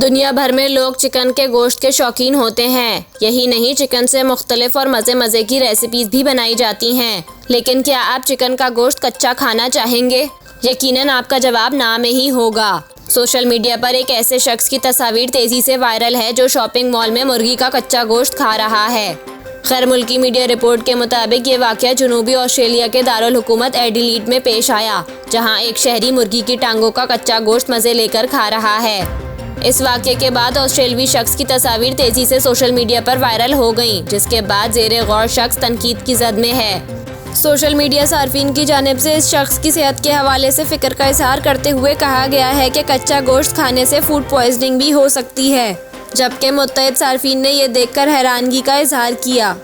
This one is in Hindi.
दुनिया भर में लोग चिकन के गोश्त के शौकीन होते हैं। यही नहीं, चिकन से मुख्तलिफ और मज़े की रेसिपीज भी बनाई जाती हैं। लेकिन क्या आप चिकन का गोश्त कच्चा खाना चाहेंगे? यकीनन आपका जवाब ना में ही होगा। सोशल मीडिया पर एक ऐसे शख्स की तस्वीर तेजी से वायरल है जो शॉपिंग मॉल में मुर्गी का कच्चा गोश्त खा रहा है। गैर मुल्की मीडिया रिपोर्ट के मुताबिक ये वाक़या जनूबी ऑस्ट्रेलिया के दारुल हुकूमत एडिलीड में पेश आया, जहां एक शहरी मुर्गी की टांगों का कच्चा गोश्त मज़े लेकर खा रहा है। इस वाक़ये के बाद ऑस्ट्रेलवी शख्स की तस्वीर तेजी से सोशल मीडिया पर वायरल हो गई, जिसके बाद ज़ेरे गौर शख्स तनकीद की जद में है। सोशल मीडिया सार्फिन की जानिब से इस शख्स की सेहत के हवाले से फिक्र का इजहार करते हुए कहा गया है कि कच्चा गोश्त खाने से फूड पॉइजनिंग भी हो सकती है, जबकि मुत्तहिद सार्फिन ने यह देखकर हैरानगी का इजहार किया।